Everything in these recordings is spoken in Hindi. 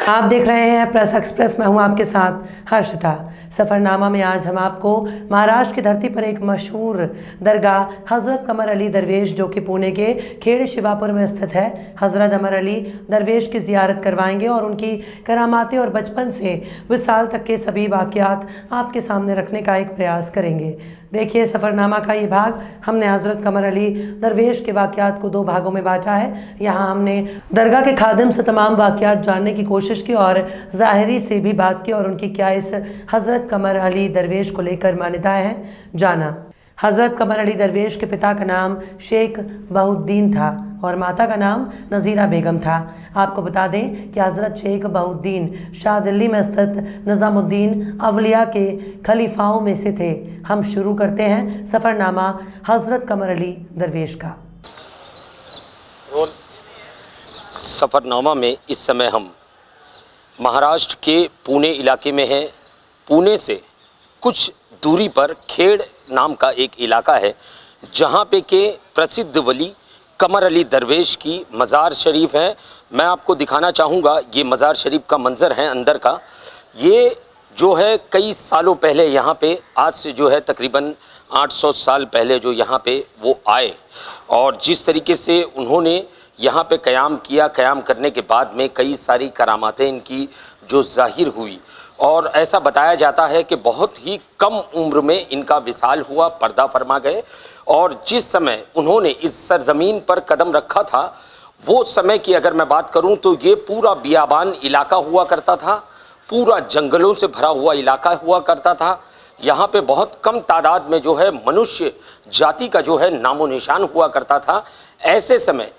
आप देख रहे हैं प्रेस एक्सप्रेस। मैं हूं आपके साथ हर्षिता। सफ़रनामा में आज हम आपको महाराष्ट्र की धरती पर एक मशहूर दरगाह हज़रत कमर अली दरवेश जो कि पुणे के खेड़े शिवापुर में स्थित है, हज़रत अमर अली दरवेश की ज़ियारत करवाएंगे और उनकी करामातें और बचपन से विसाल तक के सभी वाक़यात आपके सामने रखने का एक प्रयास करेंगे। देखिए, सफ़रनामा का ये भाग हमने हज़रत कमर अली दरवेश के वाक़यात को 2 भागों में बांटा है। यहाँ हमने दरगाह के खादिम से तमाम वाक़यात जानने की कोशिश की और ज़ाहिरी से भी बात की और उनकी क्या इस हज़रत कमर अली दरवेश को लेकर मान्यताएँ हैं, जाना। हज़रत कमर अली दरवेश के पिता का नाम शेख बहुद्दीन था और माता का नाम नज़ीरा बेगम था। आपको बता दें कि हज़रत शेख बहुद्दीन शाह दिल्ली में स्थित निज़ामुद्दीन अवलिया के खलीफाओं में से थे। हम शुरू करते हैं सफ़रनामा हज़रत कमर अली दरवेश का। सफ़रनामा में इस समय हम महाराष्ट्र के पुणे इलाके में हैं। पुणे से कुछ दूरी पर खेड़ नाम का एक इलाका है जहाँ पे के प्रसिद्ध वली कमर अली दरवेश की मज़ार शरीफ है। मैं आपको दिखाना चाहूँगा, ये मज़ार शरीफ का मंज़र है अंदर का। ये जो है कई सालों पहले यहाँ पे, आज से जो है तकरीबन 800 साल पहले जो यहाँ पे वो आए और जिस तरीके से उन्होंने यहाँ पे क़याम किया, क़याम करने के बाद में कई सारी करामातें इनकी जो ज़ाहिर हुई और ऐसा बताया जाता है कि बहुत ही कम उम्र में इनका विसाल हुआ, पर्दा फरमा गए। और जिस समय उन्होंने इस सरज़मीन पर कदम रखा था, वो समय की अगर मैं बात करूं तो ये पूरा बियाबान इलाका हुआ करता था, पूरा जंगलों से भरा हुआ इलाका हुआ करता था। यहाँ पे बहुत कम तादाद में जो है मनुष्य जाति का जो है नामो निशान हुआ करता था। ऐसे समय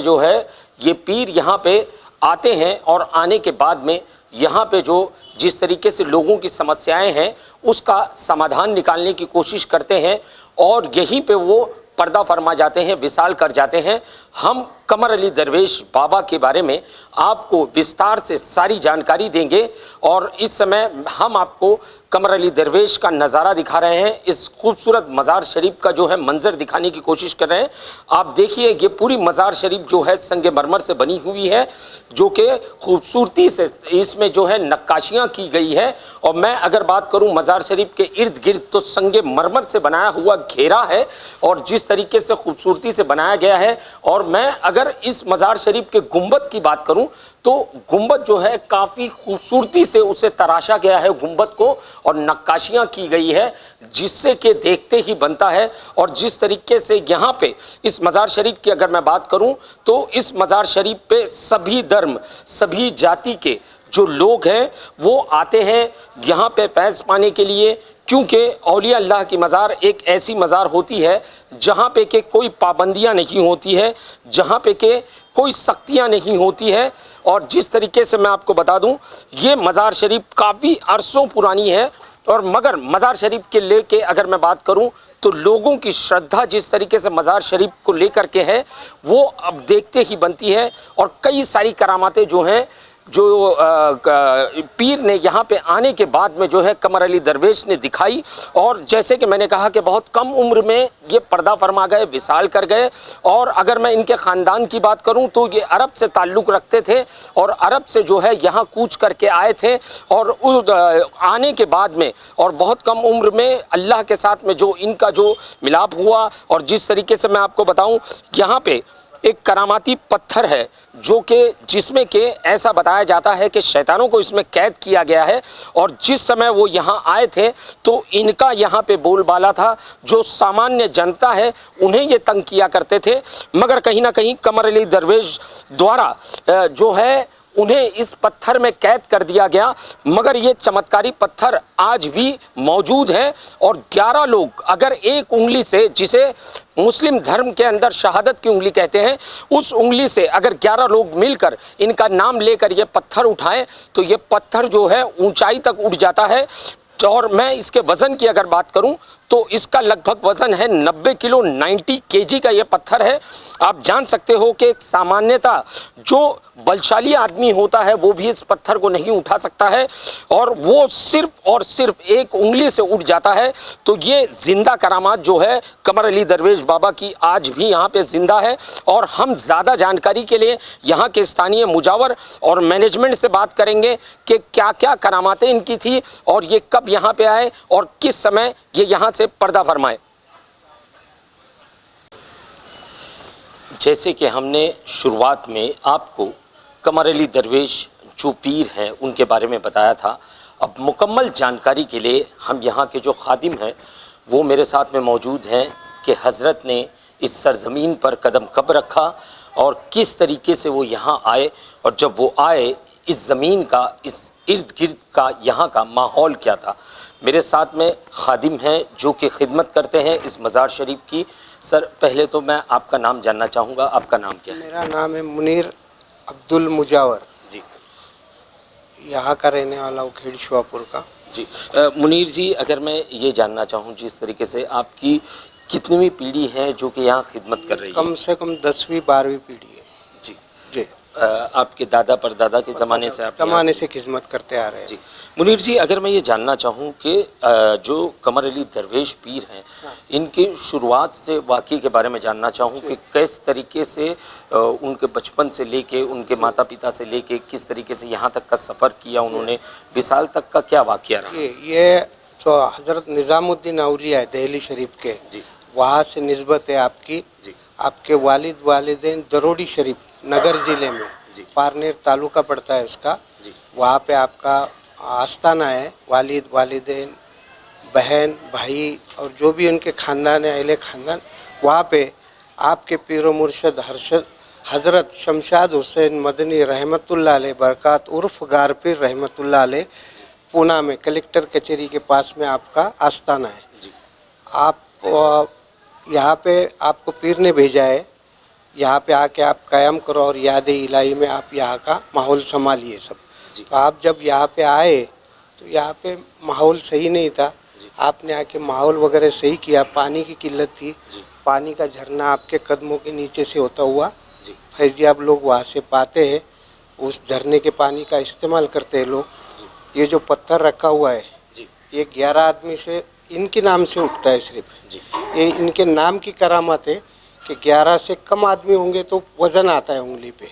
जो है ये पीर यहाँ पे आते हैं और आने के बाद में यहाँ पे जो जिस तरीके से लोगों की समस्याएं हैं उसका समाधान निकालने की कोशिश करते हैं और यहीं पे वो पर्दा फरमा जाते हैं, विसाल कर जाते हैं। हम कमर अली दरवेश बाबा के बारे में आपको विस्तार से सारी जानकारी देंगे और इस समय हम आपको कमर अली दरवेश का नज़ारा दिखा रहे हैं। इस खूबसूरत मज़ार शरीफ का जो है मंज़र दिखाने की कोशिश कर रहे हैं। आप देखिए, ये पूरी मज़ार शरीफ जो है संगमरमर से बनी हुई है, जो कि खूबसूरती से इसमें जो है नक्काशियाँ की गई है। और मैं अगर बात करूँ मज़ार शरीफ के इर्द गिर्द तो संगमरमर से बनाया हुआ घेरा है और जिस तरीके से खूबसूरती से बनाया गया है। और मैं अगर इस मज़ार शरीफ के गुंबद की बात करूं तो गुंबद जो है काफ़ी खूबसूरती से उसे तराशा गया है गुंबद को और नक्काशियां की गई है, जिससे कि देखते ही बनता है। और जिस तरीके से यहाँ पे इस मज़ार शरीफ की अगर मैं बात करूं तो इस मज़ार शरीफ पे सभी धर्म, सभी जाति के जो लोग हैं वो आते हैं यहाँ पे फैज़ पाने के लिए, क्योंकि औलिया अल्लाह की मज़ार एक ऐसी मज़ार होती है जहाँ पे के कोई पाबंदियाँ नहीं होती है, जहाँ पे के कोई सख्तियाँ नहीं होती है। और जिस तरीके से मैं आपको बता दूँ, ये मज़ार शरीफ काफ़ी अरसों पुरानी है और मगर मज़ार शरीफ के लेके अगर मैं बात करूँ तो लोगों की श्रद्धा जिस तरीके से मज़ार शरीफ को लेकर के है वो अब देखते ही बनती है। और कई सारी करामातें जो हैं जो पीर ने यहाँ पे आने के बाद में जो है कमर अली दरवेश ने दिखाई। और जैसे कि मैंने कहा कि बहुत कम उम्र में ये पर्दा फरमा गए, विसाल कर गए। और अगर मैं इनके ख़ानदान की बात करूँ तो ये अरब से ताल्लुक़ रखते थे और अरब से जो है यहाँ कूच करके आए थे और आने के बाद में और बहुत कम उम्र में अल्लाह के साथ में जो इनका जो मिलाप हुआ। और जिस तरीके से मैं आपको बताऊँ, यहाँ पे एक करामाती पत्थर है जो कि जिसमें के ऐसा बताया जाता है कि शैतानों को इसमें कैद किया गया है। और जिस समय वो यहाँ आए थे तो इनका यहाँ पे बोलबाला था, जो सामान्य जनता है उन्हें ये तंग किया करते थे। मगर कहीं ना कहीं कमर अली दरवेश द्वारा जो है उन्हें इस पत्थर में कैद कर दिया गया। मगर ये चमत्कारी पत्थर आज भी मौजूद है और 11 लोग अगर एक उंगली से, जिसे मुस्लिम धर्म के अंदर शहादत की उंगली कहते हैं, उस उंगली से अगर 11 लोग मिलकर इनका नाम लेकर ये पत्थर उठाएं तो ये पत्थर जो है ऊंचाई तक उठ जाता है। और मैं इसके वज़न की अगर बात करूं तो इसका लगभग वजन है 90 किलो, 90 केजी का ये पत्थर है। आप जान सकते हो कि एक सामान्यतः जो बलशाली आदमी होता है वो भी इस पत्थर को नहीं उठा सकता है, और वो सिर्फ और सिर्फ एक उंगली से उठ जाता है। तो ये जिंदा करामात जो है कमर अली दरवेश बाबा की आज भी यहाँ पे जिंदा है। और हम ज़्यादा जानकारी के लिए यहाँ के स्थानीय मुजावर और मैनेजमेंट से बात करेंगे कि क्या क्या करामातें इनकी थी और ये कब यहाँ पे आए और किस समय ये यहाँ से पर्दा फरमाए। जैसे कि हमने शुरुआत में आपको कमर अली दरवेश जो पीर हैं उनके बारे में बताया था, अब मुकम्मल जानकारी के लिए हम यहाँ के जो खादिम हैं वो मेरे साथ में मौजूद हैं कि हज़रत ने इस सरज़मीन पर कदम कब रखा और किस तरीके से वो यहाँ आए, और जब वो आए इस ज़मीन का, इस इर्द गिर्द का यहाँ का माहौल क्या था। मेरे साथ में खादिम हैं जो कि खिदमत करते हैं इस मज़ार शरीफ की। सर, पहले तो मैं आपका नाम जानना चाहूँगा, आपका नाम क्या है? मेरा नाम है मुनीर अब्दुल मुजावर जी। यहाँ का रहने वाला हूँ, खेड़ी शुआपुर का। जी। मुनीर जी, अगर मैं ये जानना चाहूँ जिस तरीके से आपकी कितनीवीं पीढ़ी है जो कि यहाँ खिदमत कर रही है? कम से कम 10वीं 12वीं पीढ़ी है। जी जी। आपके दादा परदादा के ज़माने से आप ज़माने से खिदमत करते आ रहे हैं। जी। मुनीर जी, अगर मैं ये जानना चाहूँ कि जो कमर अली दरवेश पीर हैं इनकी शुरुआत से वाक़ई के बारे में जानना चाहूँ कि किस तरीके से उनके बचपन से लेके उनके माता पिता से लेके किस तरीके से यहाँ तक का सफ़र किया उन्होंने, विसाल तक का क्या वाक़या रहा? ये जो हज़रत निज़ामुद्दीन औलिया है दिल्ली शरीफ के, जी, वहाँ से निस्बत है आपकी। जी, आपके वालिद वालिदैन दरोड़ी शरीफ नगर ज़िले में, जी, पारनेर तालुका पड़ता है उसका, जी, वहाँ पे आपका आस्थाना है। वालिद वालिदैन बहन भाई और जो भी उनके ख़ानदान है, अहले ख़ानदान, वहाँ पे आपके पीर मुर्शद हज़रत शमशाद हुसैन मदनी रहमतुल्लाह अलैह बरकात उर्फ गार पीर रहमतुल्लाह अलैह पूना में कलेक्टर कचहरी के पास में आपका आस्थाना है। जी। आप यहाँ पे आपको पीर ने भेजा है, यहाँ पे आके आप कायम करो और याद इलाही में आप यहाँ का माहौल संभालिए सब। तो आप जब यहाँ पे आए तो यहाँ पे माहौल सही नहीं था, आपने आके माहौल वगैरह सही किया। पानी की किल्लत थी, पानी का झरना आपके कदमों के नीचे से होता हुआ फैजियाब लोग वहाँ से पाते हैं, उस झरने के पानी का इस्तेमाल करते हैं लोग। ये जो पत्थर रखा हुआ है ये 11 आदमी से इनके नाम से उठता है सिर्फ। ये इनके नाम की करामत है कि 11 से कम आदमी होंगे तो वज़न आता है उंगली पे,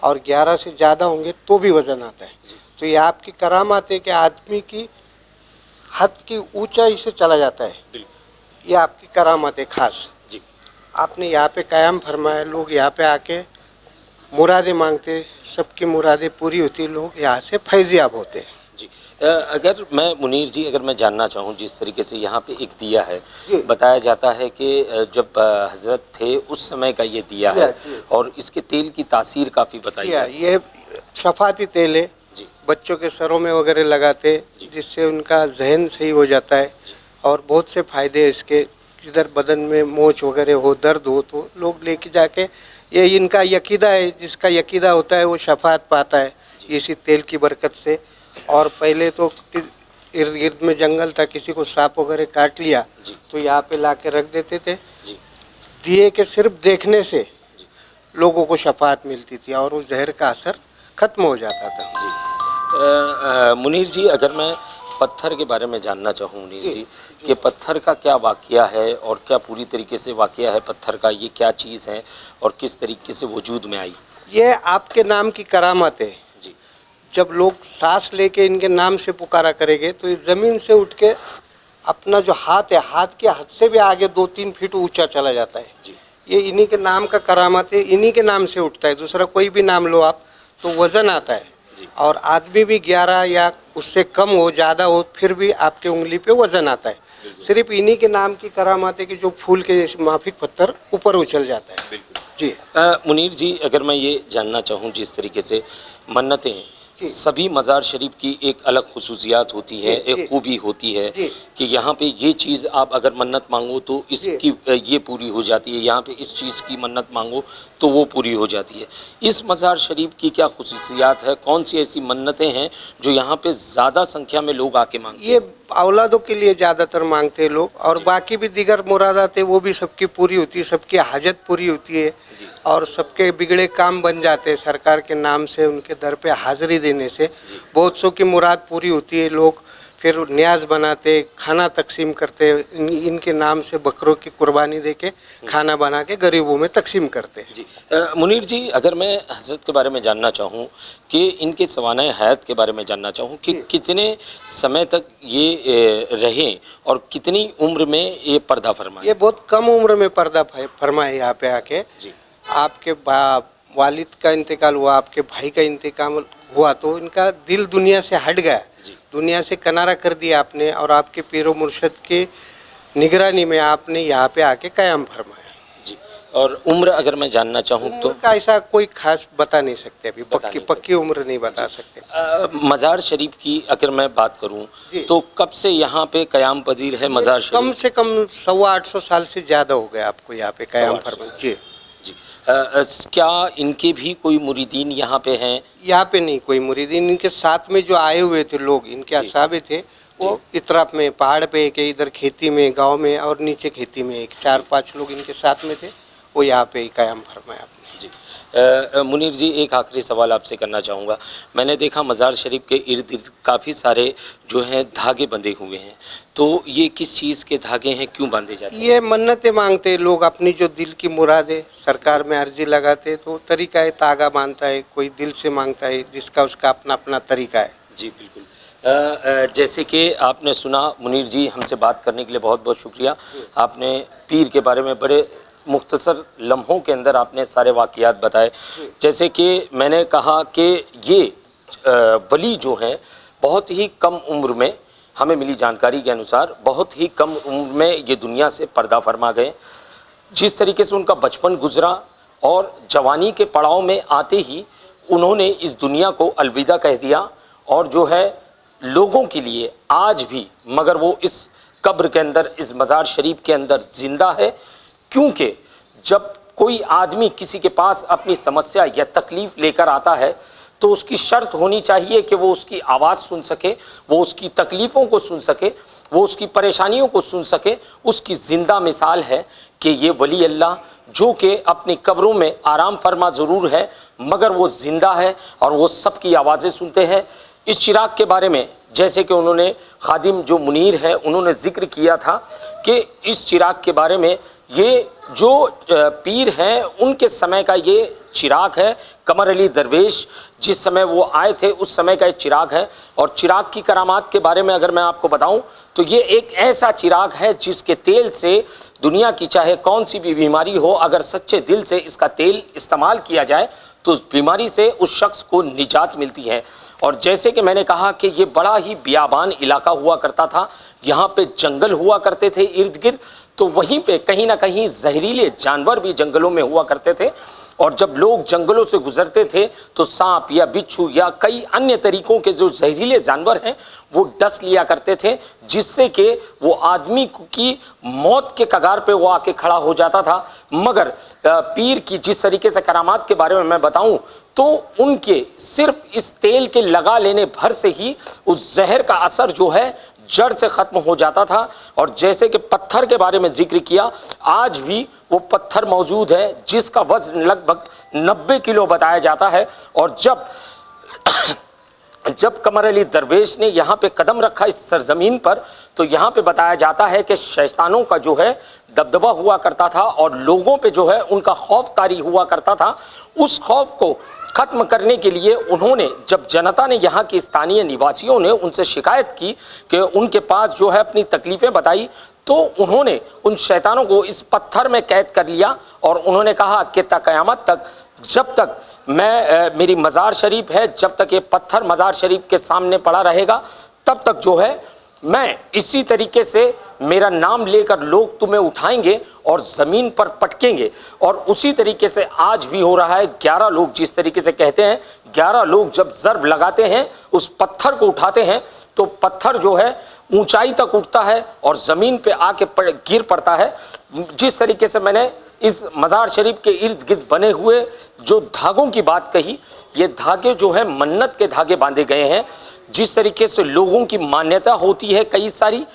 और 11 से ज़्यादा होंगे तो भी वज़न आता है। तो ये आपकी करामत है कि आदमी की हद की ऊंचाई से चला जाता है। ये आपकी करामत है खास। आपने यहाँ पे कायम फरमाया, लोग यहाँ पे आके मुरादें मांगते, सबकी मुरादें पूरी होती, लोग यहाँ से फैज़याब होते हैं। जी। अगर मैं मुनीर जी, अगर मैं जानना चाहूँ जिस तरीके से यहाँ पे एक दिया है, बताया जाता है कि जब हजरत थे उस समय का ये दिया है और इसके तेल की तासीर काफ़ी बताई जाती है। ये शफाती तेल है, बच्चों के सरों में वगैरह लगाते, जिससे उनका जहन सही हो जाता है और बहुत से फ़ायदे हैं इसके। किधर बदन में मोच वगैरह हो, दर्द हो, तो लोग लेके जाके, ये इनका यकीदा है, जिसका यकीदा होता है वो शफात पाता है इसी तेल की बरकत से। और पहले तो इर्द गिर्द में जंगल था, किसी को सांप वगैरह काट लिया तो यहाँ पे ला के रख देते थे। दिए के सिर्फ देखने से लोगों को शफात मिलती थी और उस जहर का असर ख़त्म हो जाता था। मुनीर जी, अगर मैं पत्थर के बारे में जानना चाहूँ मुनीर जी कि पत्थर का क्या वाक़या है और क्या पूरी तरीके से वाक़या है पत्थर का, ये क्या चीज़ है और किस तरीके से वजूद में आई? ये आपके नाम की करामत है। जब लोग सांस लेके इनके नाम से पुकारा करेंगे तो ये ज़मीन से उठ के अपना जो हाथ है, हाथ के हद से भी आगे 2-3 फीट ऊंचा चला जाता है। ये इन्हीं के नाम का करामत है, इन्हीं के नाम से उठता है। दूसरा कोई भी नाम लो आप तो वज़न आता है, और आदमी भी 11 या उससे कम हो, ज़्यादा हो, फिर भी आपके उंगली पे वज़न आता है। सिर्फ इन्हीं के नाम की करामत है कि जो फूल के जैसे माफिक पत्थर ऊपर उछल जाता है। जी। मुनीर जी, अगर मैं ये जानना चाहूँ जिस तरीके से मन्नतें सभी मज़ार शरीफ की एक अलग खुसूसियात होती है, जी, एक खूबी होती है जी। कि यहाँ पे ये चीज़ आप अगर मन्नत मांगो तो इसकी ये पूरी हो जाती है, यहाँ पे इस चीज़ की मन्नत मांगो तो वो पूरी हो जाती है। इस मज़ार शरीफ की क्या खुसूसियात है, कौन सी ऐसी मन्नतें हैं जो यहाँ पे ज़्यादा संख्या में लोग आके मांगते हैं? ये औलादों के लिए ज़्यादातर मांगते हैं लोग, और बाकी भी दीगर मुरादात है वो भी सबकी पूरी होती है, सबकी हाजत पूरी होती है और सबके बिगड़े काम बन जाते हैं सरकार के नाम से। उनके दर पे हाजिरी देने से बहुत सौ की मुराद पूरी होती है। लोग फिर न्याज बनाते, खाना तकसीम करते, इनके नाम से बकरों की कुर्बानी देके खाना बना के गरीबों में तकसीम करते हैं। जी मुनीर जी, अगर मैं हज़रत के बारे में जानना चाहूँ कि इनके सवानाए हयात के बारे में जानना चाहूँ कि कितने समय तक ये रहे और कितनी उम्र में ये पर्दा फरमाए? ये बहुत कम उम्र में पर्दा फरमाए यहाँ पे आके। जी। आपके वालिद का इंतकाल हुआ, आपके भाई का इंतकाल हुआ तो इनका दिल दुनिया से हट गया, दुनिया से किनारा कर दिया आपने, और आपके पीरो मुर्शद के निगरानी में आपने यहाँ पे आके क़याम फरमाया। जी। और उम्र अगर मैं जानना चाहूँ तो? उम्र का ऐसा कोई खास बता नहीं सकते, अभी बता नहीं पक्की उम्र नहीं बता सकते। मज़ार शरीफ की अगर मैं बात करूँ जी। तो कब से यहाँ पे क़याम पजीर है मज़ार शरीफ? कम से कम 850 साल से ज़्यादा हो गया आपको यहाँ पे क़याम 850 फरमाया। जी। जी। क्या इनके भी कोई मुरीदीन यहाँ पे हैं? यहाँ पे नहीं कोई मुरीदीन, इनके साथ में जो आए हुए थे लोग, इनके असाबे थे, वो इतराफ में पहाड़ पे के इधर खेती में, गांव में, और नीचे खेती में एक 4-5 लोग इनके साथ में थे, वो यहाँ पे ही क़याम फरमाया आपने। जी। मुनीर जी, एक आखिरी सवाल आपसे करना चाहूँगा। मैंने देखा मज़ार शरीफ के इर्द गिर्द काफ़ी सारे जो हैं धागे बंधे हुए हैं, तो ये किस चीज़ के धागे हैं, क्यों बांधे जाते हैं? ये मन्नतें मांगते लोग, अपनी जो दिल की मुराद है सरकार में अर्जी लगाते, तो तरीका है, तागा बांधता है, कोई दिल से मांगता है, जिसका उसका अपना अपना तरीका है। जी बिल्कुल। जैसे कि आपने सुना, मुनीर जी हमसे बात करने के लिए बहुत बहुत शुक्रिया। आपने पीर के बारे में बड़े मुख्तसर लम्हों के अंदर आपने सारे वाक़ियात बताए। जैसे कि मैंने कहा कि ये वली जो हैं बहुत ही कम उम्र में, हमें मिली जानकारी के अनुसार बहुत ही कम उम्र में ये दुनिया से पर्दा फरमा गए। जिस तरीके से उनका बचपन गुजरा और जवानी के पड़ाव में आते ही उन्होंने इस दुनिया को अलविदा कह दिया, और जो है लोगों के लिए आज भी, मगर वो इस कब्र के अंदर, इस मज़ार शरीफ के अंदर ज़िंदा है। क्योंकि जब कोई आदमी किसी के पास अपनी समस्या या तकलीफ़ लेकर आता है तो उसकी शर्त होनी चाहिए कि वो उसकी आवाज़ सुन सके, वो उसकी तकलीफ़ों को सुन सके, वो उसकी परेशानियों को सुन सके। उसकी ज़िंदा मिसाल है कि ये वली अल्लाह जो कि अपनी कब्रों में आराम फरमा ज़रूर है, मगर वो ज़िंदा है और वो सबकी आवाज़ें सुनते हैं। इस चिराग के बारे में जैसे कि उन्होंने खादिम जो मुनीर है उन्होंने ज़िक्र किया था कि इस चिराग के बारे में, ये जो पीर हैं उनके समय का ये चिराग है। कमर अली दरवेश जिस समय वो आए थे उस समय का ये चिराग है। और चिराग की करामात के बारे में अगर मैं आपको बताऊं तो ये एक ऐसा चिराग है जिसके तेल से दुनिया की चाहे कौन सी भी बीमारी हो, अगर सच्चे दिल से इसका तेल इस्तेमाल किया जाए तो उस बीमारी से उस शख्स को निजात मिलती है। और जैसे कि मैंने कहा कि ये बड़ा ही बियाबान इलाका हुआ करता था, यहाँ पे जंगल हुआ करते थे इर्द गिर्द, तो वहीं पे कहीं ना कहीं जहरीले जानवर भी जंगलों में हुआ करते थे। और जब लोग जंगलों से गुजरते थे तो सांप या बिच्छू या कई अन्य तरीकों के जो जहरीले जानवर हैं वो डस लिया करते थे, जिससे कि वो आदमी की मौत के कगार पे वो आके खड़ा हो जाता था। मगर पीर की जिस तरीके से करामात के बारे में मैं बताऊं तो उनके सिर्फ इस तेल के लगा लेने भर से ही उस जहर का असर जो है जड़ से ख़त्म हो जाता था। और जैसे कि पत्थर के बारे में जिक्र किया, आज भी वो पत्थर मौजूद है जिसका वज़न लगभग 90 किलो बताया जाता है। और जब कमर अली दरवेश ने यहाँ पे कदम रखा इस सरजमीन पर, तो यहाँ पे बताया जाता है कि शैतानों का जो है दबदबा हुआ करता था और लोगों पे जो है उनका खौफ तारी हुआ करता था। उस खौफ को ख़त्म करने के लिए उन्होंने, जब जनता ने, यहाँ के स्थानीय निवासियों ने उनसे शिकायत की कि उनके पास जो है अपनी तकलीफ़ें बताई, तो उन्होंने उन शैतानों को इस पत्थर में कैद कर लिया और उन्होंने कहा कि क़यामत तक, जब तक मेरी मज़ार शरीफ है, जब तक ये पत्थर मज़ार शरीफ के सामने पड़ा रहेगा, तब तक जो है मैं इसी तरीके से मेरा नाम लेकर लोग तुम्हें उठाएंगे और ज़मीन पर पटकेंगे। और उसी तरीके से आज भी हो रहा है। 11 लोग जिस तरीके से कहते हैं, 11 लोग जब ज़र्ब लगाते हैं, उस पत्थर को उठाते हैं तो पत्थर जो है ऊंचाई तक उठता है और ज़मीन पे आके गिर पड़ता है। जिस तरीके से मैंने इस मज़ार शरीफ के इर्द गिर्द बने हुए जो धागों की बात कही, ये धागे जो है मन्नत के धागे बांधे गए हैं। जिस तरीके से लोगों की मान्यता होती है कई सारी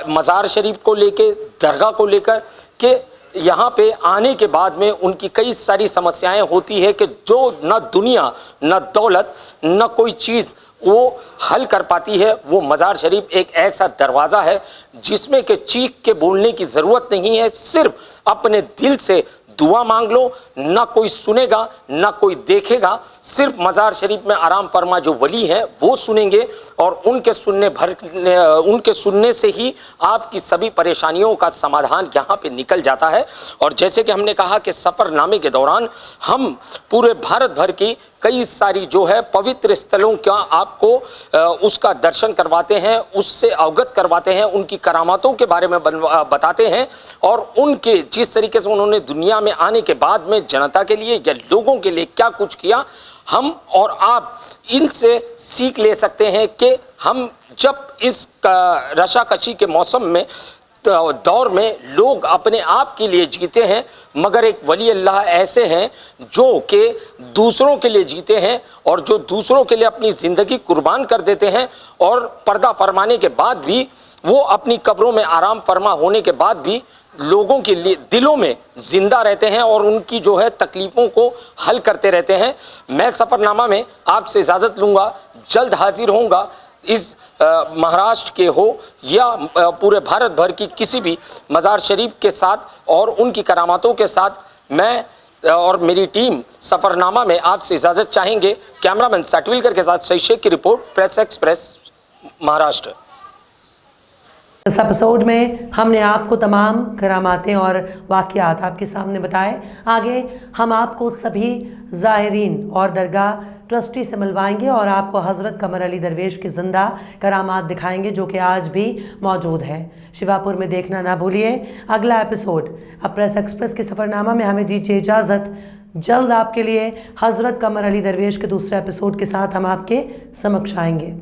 मज़ार शरीफ को लेके, दरगाह को लेकर, कि यहाँ पे आने के बाद में उनकी कई सारी समस्याएं होती है कि जो न दुनिया न दौलत न कोई चीज़ वो हल कर पाती है। वो मज़ार शरीफ एक ऐसा दरवाज़ा है जिसमें कि चीख के बोलने की ज़रूरत नहीं है, सिर्फ अपने दिल से दुआ मांग लो, ना कोई सुनेगा ना कोई देखेगा। सिर्फ मज़ार शरीफ में आराम फरमा जो वली हैं वो सुनेंगे और उनके सुनने से ही आपकी सभी परेशानियों का समाधान यहाँ पे निकल जाता है। और जैसे कि हमने कहा कि सफ़रनामे के दौरान हम पूरे भारत भर की कई सारी जो है पवित्र स्थलों का आपको उसका दर्शन करवाते हैं, उससे अवगत करवाते हैं, उनकी करामातों के बारे में बताते हैं और उनके जिस तरीके से उन्होंने दुनिया में आने के बाद में जनता के लिए या लोगों के लिए क्या कुछ किया, हम और आप इनसे सीख ले सकते हैं कि हम जब इस रशाकशी के मौसम में दौर में लोग अपने आप के लिए जीते हैं, मगर एक वली अल्लाह ऐसे हैं जो कि दूसरों के लिए जीते हैं और जो दूसरों के लिए अपनी ज़िंदगी कुर्बान कर देते हैं और पर्दा फरमाने के बाद भी वो अपनी कब्रों में आराम फरमा होने के बाद भी लोगों के लिए दिलों में ज़िंदा रहते हैं और उनकी जो है तकलीफ़ों को हल करते रहते हैं। मैं सफ़रनामा में आपसे इजाज़त लूँगा, जल्द हाजिर होऊंगा। इस महाराष्ट्र के हो या पूरे भारत भर की किसी भी मज़ार शरीफ के साथ और उनकी करामातों के साथ मैं और मेरी टीम सफ़रनामा में आपसे इजाज़त चाहेंगे। कैमरामैन साटविलकर के साथ सही शेख की रिपोर्ट, प्रेस एक्सप्रेस महाराष्ट्र। इस एपिसोड में हमने आपको तमाम करामातें और वाक़यात आपके सामने बताए। आगे हम आपको सभी ज़ाहिरीन और दरगाह ट्रस्टी से मिलवाएंगे और आपको हज़रत कमर अली दरवेश की ज़िंदा करामात दिखाएंगे जो कि आज भी मौजूद है। शिवापुर में देखना ना भूलिए अगला एपिसोड। अब प्रेस एक्सप्रेस के सफ़रनामा में हमें दीजिए इजाज़त। जल्द आपके लिए हज़रत कमर अली दरवेश के दूसरे एपिसोड के साथ हम आपके समक्ष आएंगे।